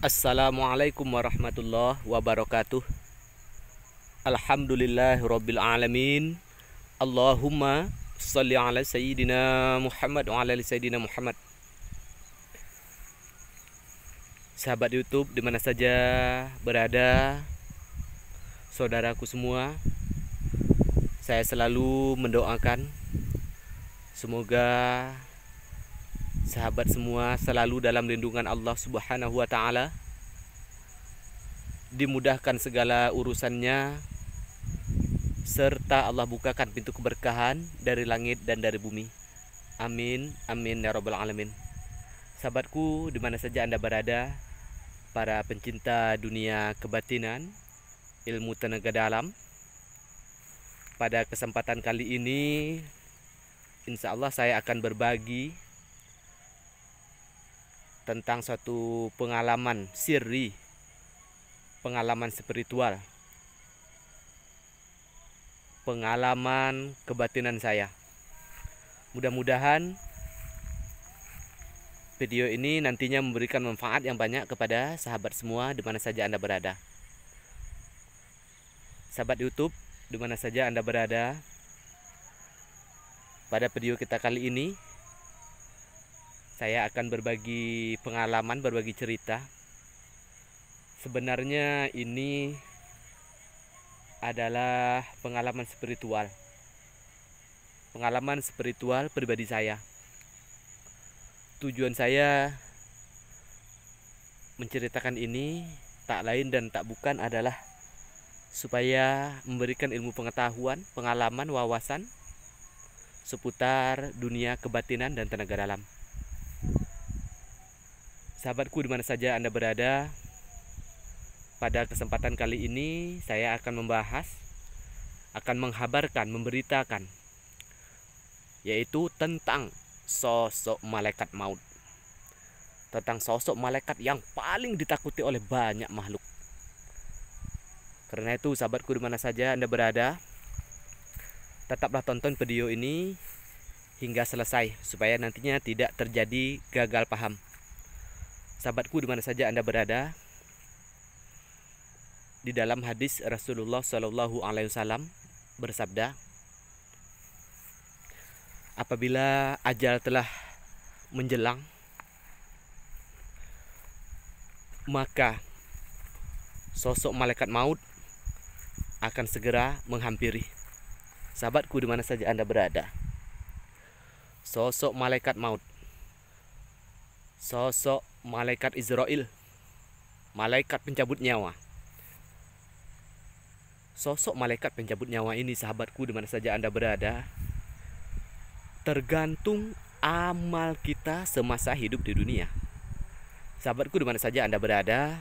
Assalamualaikum warahmatullahi wabarakatuh. Alhamdulillahirabbil alamin. Allahumma shalli ala sayyidina Muhammad wa ala ali sayyidina Muhammad. Sahabat YouTube dimana saja berada, saudaraku semua, saya selalu mendoakan semoga sahabat semua selalu dalam lindungan Allah Subhanahu wa taala, dimudahkan segala urusannya, serta Allah bukakan pintu keberkahan dari langit dan dari bumi. Amin, amin ya rabbal alamin. Sahabatku dimana saja Anda berada, para pencinta dunia kebatinan, ilmu tenaga dalam, pada kesempatan kali ini insya Allah saya akan berbagi tentang suatu pengalaman sirri, pengalaman spiritual, pengalaman kebatinan saya. Mudah-mudahan video ini nantinya memberikan manfaat yang banyak kepada sahabat semua di mana saja Anda berada. Sahabat YouTube di mana saja Anda berada, pada video kita kali ini saya akan berbagi pengalaman, berbagi cerita. Sebenarnya ini adalah pengalaman spiritual. Pengalaman spiritual pribadi saya. Tujuan saya menceritakan ini tak lain dan tak bukan adalah supaya memberikan ilmu pengetahuan, pengalaman, wawasan seputar dunia kebatinan dan tenaga dalam. Sahabatku dimana saja Anda berada, pada kesempatan kali ini saya akan membahas, akan menghabarkan, memberitakan, yaitu tentang sosok malaikat maut. Tentang sosok malaikat yang paling ditakuti oleh banyak makhluk. Karena itu sahabatku dimana saja Anda berada, tetaplah tonton video ini hingga selesai supaya nantinya tidak terjadi gagal paham. Sahabatku dimana saja Anda berada, di dalam hadis Rasulullah Shallallahu Alaihi Wasallam bersabda, apabila ajal telah menjelang, maka sosok malaikat maut akan segera menghampiri. Sahabatku dimana saja Anda berada, sosok malaikat maut, sosok malaikat Israel, malaikat pencabut nyawa. Sosok malaikat pencabut nyawa ini, sahabatku dimana saja Anda berada, tergantung amal kita semasa hidup di dunia. Sahabatku dimana saja Anda berada,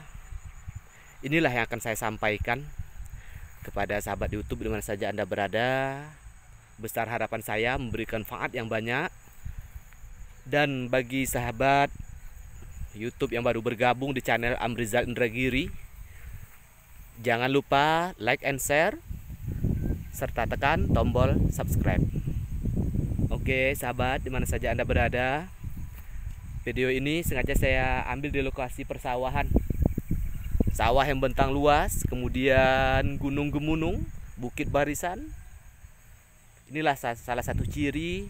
inilah yang akan saya sampaikan kepada sahabat YouTube dimana saja Anda berada. Besar harapan saya memberikan manfaat yang banyak. Dan bagi sahabat YouTube yang baru bergabung di channel Amrizal Indragiri, jangan lupa like and share serta tekan tombol subscribe. Oke sahabat dimana saja Anda berada, video ini sengaja saya ambil di lokasi persawahan. Sawah yang bentang luas, kemudian gunung gemunung, bukit barisan. Inilah salah satu ciri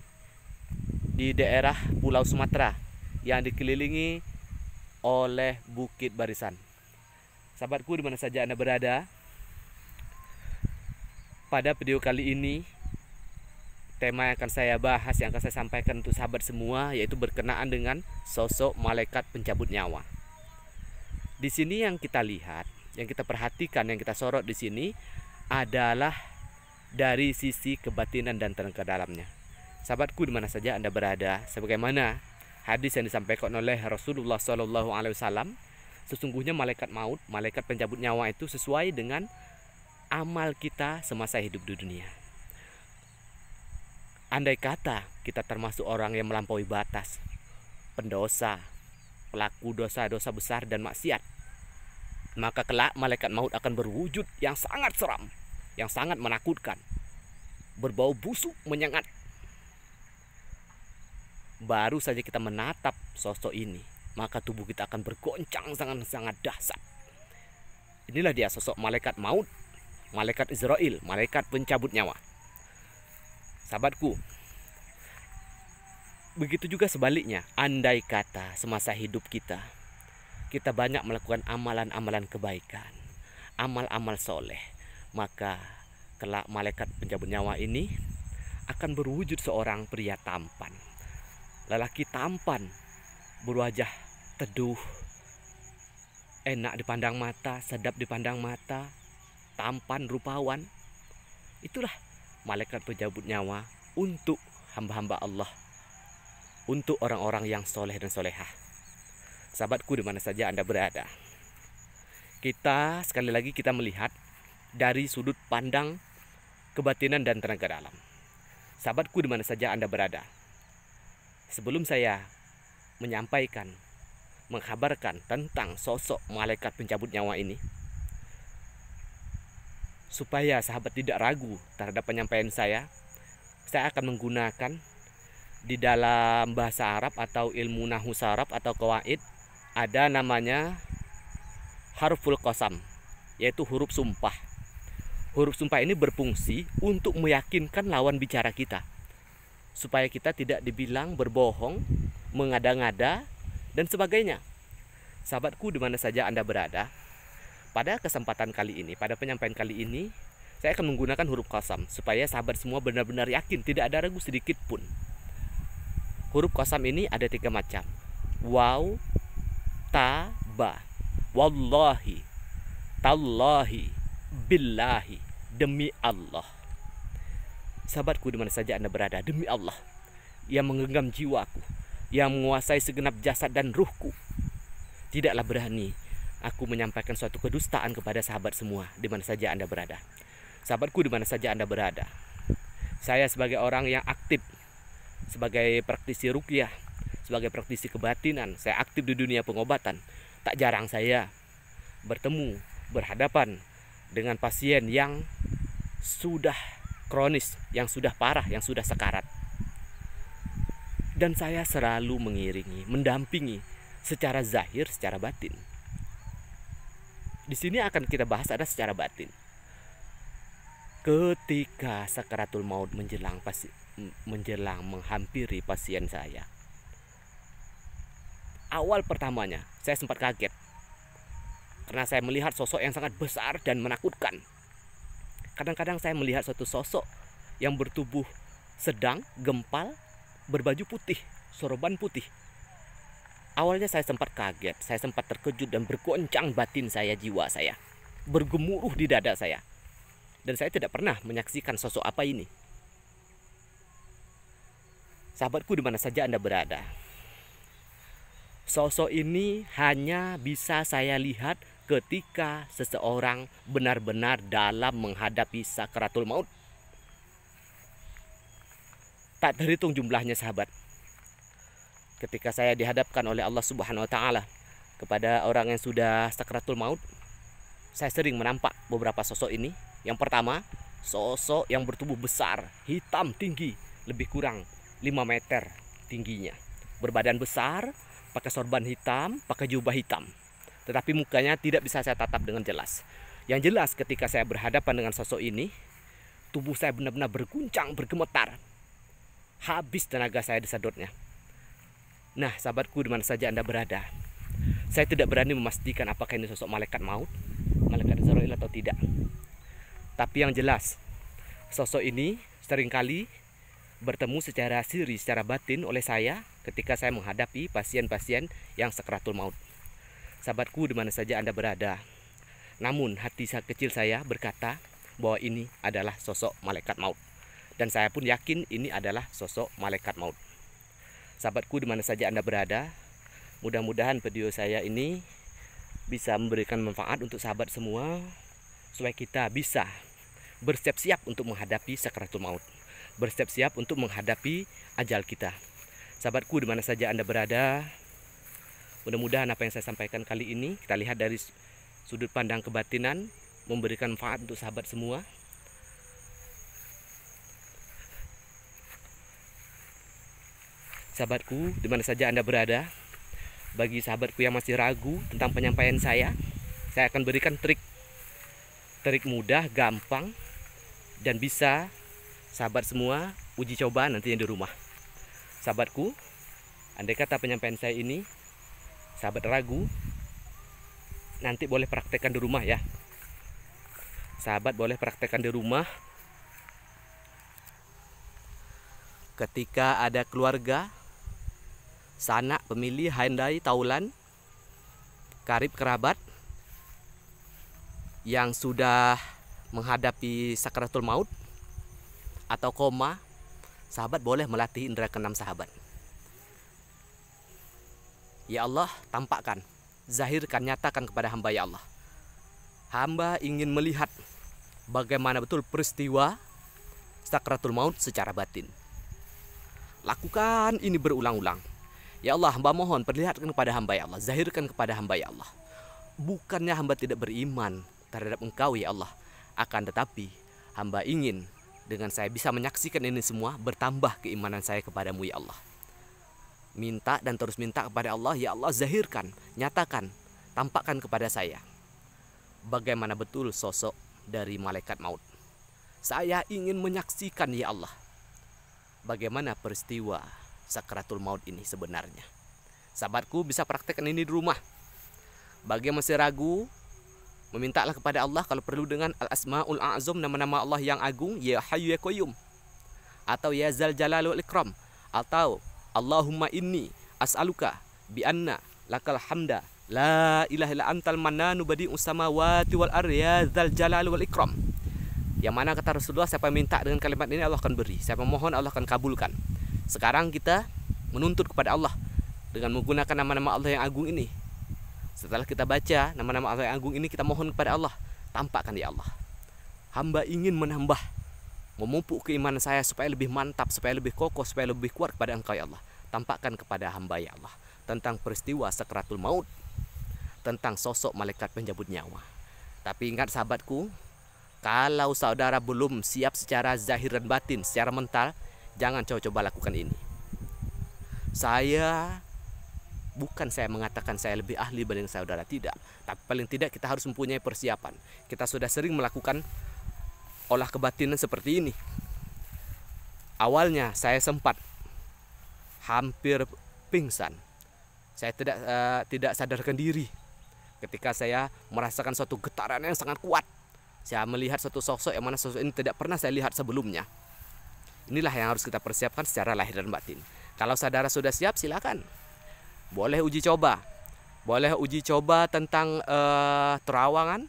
di daerah Pulau Sumatera yang dikelilingi oleh bukit barisan. Sahabatku dimana saja Anda berada, pada video kali ini tema yang akan saya bahas, yang akan saya sampaikan untuk sahabat semua, yaitu berkenaan dengan sosok malaikat pencabut nyawa. Di sini yang kita lihat, yang kita perhatikan, yang kita sorot di sini adalah dari sisi kebatinan dan tenaga dalamnya. Sahabatku dimana saja Anda berada, sebagaimana hadis yang disampaikan oleh Rasulullah Shallallahu Alaihi Wasallam, sesungguhnya malaikat maut, malaikat pencabut nyawa itu sesuai dengan amal kita semasa hidup di dunia. Andai kata kita termasuk orang yang melampaui batas, pendosa, pelaku dosa-dosa besar dan maksiat, maka kelak malaikat maut akan berwujud yang sangat seram, yang sangat menakutkan, berbau busuk menyengat. Baru saja kita menatap sosok ini, maka tubuh kita akan bergoncang sangat-sangat dahsyat. Inilah dia sosok malaikat maut, malaikat Israel, malaikat pencabut nyawa. Sahabatku, begitu juga sebaliknya. Andai kata semasa hidup kita banyak melakukan amalan-amalan kebaikan, amal-amal soleh, maka kelak malaikat pencabut nyawa ini akan berwujud seorang pria tampan, lelaki tampan, berwajah teduh, enak dipandang mata, sedap dipandang mata, tampan, rupawan. Itulah malaikat pencabut nyawa untuk hamba-hamba Allah, untuk orang-orang yang soleh dan solehah. Sahabatku di mana saja Anda berada, kita sekali lagi kita melihat dari sudut pandang kebatinan dan tenaga dalam. Sahabatku di mana saja Anda berada, sebelum saya menyampaikan, mengkabarkan tentang sosok malaikat pencabut nyawa ini, supaya sahabat tidak ragu terhadap penyampaian saya akan menggunakan di dalam bahasa Arab atau ilmu nahwu saraf atau qawaid, ada namanya harful qasam, yaitu huruf sumpah. Huruf sumpah ini berfungsi untuk meyakinkan lawan bicara kita, supaya kita tidak dibilang berbohong, mengada-ngada, dan sebagainya. Sahabatku di mana saja Anda berada, pada kesempatan kali ini, pada penyampaian kali ini, saya akan menggunakan huruf qasam supaya sahabat semua benar-benar yakin, tidak ada ragu sedikit pun. Huruf qasam ini ada 3 macam. Waw, ta, ba. Wallahi, tallahi, billahi, demi Allah. Sahabatku di mana saja Anda berada, demi Allah yang menggenggam jiwaku, yang menguasai segenap jasad dan ruhku, tidaklah berani aku menyampaikan suatu kedustaan kepada sahabat semua di mana saja Anda berada. Sahabatku di mana saja Anda berada, saya sebagai orang yang aktif, sebagai praktisi ruqyah, sebagai praktisi kebatinan, saya aktif di dunia pengobatan. Tak jarang saya bertemu, berhadapan dengan pasien yang sudah kronis, yang sudah parah, yang sudah sekarat. Dan saya selalu mengiringi, mendampingi secara zahir, secara batin. Di sini akan kita bahas ada secara batin. Ketika sakaratul maut menjelang menghampiri pasien saya, awal pertamanya saya sempat kaget karena saya melihat sosok yang sangat besar dan menakutkan. Kadang-kadang saya melihat suatu sosok yang bertubuh sedang, gempal, berbaju putih, sorban putih. Awalnya saya sempat kaget, saya sempat terkejut dan bergoncang batin saya, jiwa saya bergemuruh di dada saya. Dan saya tidak pernah menyaksikan sosok apa ini. Sahabatku di mana saja Anda berada, sosok ini hanya bisa saya lihat ketika seseorang benar-benar dalam menghadapi sakaratul maut. Tak terhitung jumlahnya sahabat. Ketika saya dihadapkan oleh Allah Subhanahu wa taala kepada orang yang sudah sakaratul maut, saya sering menampak beberapa sosok ini. Yang pertama, sosok yang bertubuh besar, hitam tinggi, lebih kurang 5 meter tingginya. Berbadan besar, pakai sorban hitam, pakai jubah hitam. Tetapi mukanya tidak bisa saya tatap dengan jelas. Yang jelas ketika saya berhadapan dengan sosok ini, tubuh saya benar-benar berguncang, bergemetar. Habis tenaga saya disedotnya. Nah, sahabatku di mana saja Anda berada, saya tidak berani memastikan apakah ini sosok malaikat maut, malaikat Israel atau tidak. Tapi yang jelas, sosok ini seringkali bertemu secara sirri, secara batin oleh saya ketika saya menghadapi pasien-pasien yang sakaratul maut. Sahabatku di mana saja Anda berada, namun hati kecil saya berkata bahwa ini adalah sosok malaikat maut. Dan saya pun yakin ini adalah sosok malaikat maut. Sahabatku di mana saja Anda berada, mudah-mudahan video saya ini bisa memberikan manfaat untuk sahabat semua, supaya kita bisa bersiap-siap untuk menghadapi sakaratul maut, bersiap-siap untuk menghadapi ajal kita. Sahabatku di mana saja Anda berada, mudah-mudahan apa yang saya sampaikan kali ini kita lihat dari sudut pandang kebatinan, memberikan manfaat untuk sahabat semua. Sahabatku di mana saja Anda berada, Bagi sahabatku yang masih ragu tentang penyampaian saya akan berikan trik mudah, gampang, dan bisa sahabat semua uji coba nantinya di rumah. Sahabatku, andai kata penyampaian saya ini sahabat ragu, nanti boleh praktekkan di rumah ya. Sahabat boleh praktekkan di rumah. Ketika ada keluarga, sanak, pemilih, handai, taulan, karib kerabat yang sudah menghadapi sakaratul maut atau koma, sahabat boleh melatih indera keenam sahabat. Ya Allah, tampakkan, zahirkan, nyatakan kepada hamba ya Allah. Hamba ingin melihat bagaimana betul peristiwa sakaratul maut secara batin. Lakukan ini berulang-ulang. Ya Allah, hamba mohon perlihatkan kepada hamba ya Allah, zahirkan kepada hamba ya Allah. Bukannya hamba tidak beriman terhadap Engkau ya Allah, akan tetapi hamba ingin dengan saya bisa menyaksikan ini semua, bertambah keimanan saya kepadamu ya Allah. Minta dan terus minta kepada Allah, ya Allah zahirkan, nyatakan, tampakkan kepada saya bagaimana betul sosok dari malaikat maut. Saya ingin menyaksikan ya Allah, bagaimana peristiwa sakaratul maut ini sebenarnya. Sahabatku bisa praktekkan ini di rumah. Bagi yang masih ragu, memintalah kepada Allah kalau perlu dengan al-asmaul a'zam, nama-nama Allah yang agung, ya hayyu ya qayyum, atau ya zal jalal wal ikram, atau Allahumma inni as'aluka bi anna lakal hamda la ilaha illa antal mannanu badi'us samawati wal ardi ya zal jalal wal ikram. Yang mana kata Rasulullah, siapa minta dengan kalimat ini Allah akan beri, siapa mohon Allah akan kabulkan. Sekarang kita menuntut kepada Allah dengan menggunakan nama-nama Allah yang agung ini. Setelah kita baca nama-nama Allah yang agung ini, kita mohon kepada Allah, tampakkan ya Allah, hamba ingin menambah, memupuk keimanan saya supaya lebih mantap, supaya lebih kokoh, supaya lebih kuat kepada Engkau ya Allah. Tampakkan kepada hamba ya Allah tentang peristiwa sakaratul maut, tentang sosok malaikat penjabut nyawa. Tapi ingat sahabatku, kalau saudara belum siap secara zahir dan batin, secara mental, jangan coba-coba lakukan ini. Bukan saya mengatakan saya lebih ahli dibanding saudara, tidak. Tapi paling tidak kita harus mempunyai persiapan. Kita sudah sering melakukan olah kebatinan seperti ini. Awalnya saya sempat hampir pingsan. Saya tidak sadarkan diri ketika saya merasakan suatu getaran yang sangat kuat. Saya melihat suatu sosok yang mana sosok ini tidak pernah saya lihat sebelumnya. Inilah yang harus kita persiapkan secara lahir dan batin. Kalau saudara sudah siap, silakan. Boleh uji coba. Boleh uji coba tentang terawangan,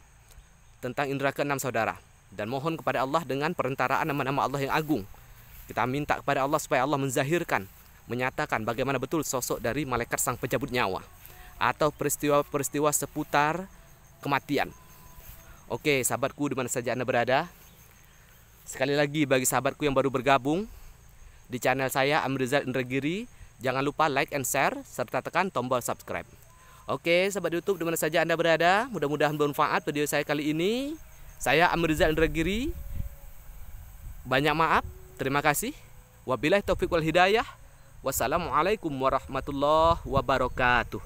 tentang indera keenam saudara. Dan mohon kepada Allah dengan perentaraan nama-nama Allah yang agung. Kita minta kepada Allah supaya Allah menzahirkan, menyatakan bagaimana betul sosok dari malaikat sang pencabut nyawa, atau peristiwa-peristiwa seputar kematian. Oke, sahabatku di mana saja Anda berada. Sekali lagi bagi sahabatku yang baru bergabung di channel saya Amrizal Indragiri, jangan lupa like and share serta tekan tombol subscribe. Oke, sahabat YouTube di mana saja Anda berada, mudah-mudahan bermanfaat video saya kali ini. Saya Amrizal Indragiri. Banyak maaf, terima kasih. Wabillahi taufiq wal hidayah. Wassalamualaikum warahmatullahi wabarakatuh.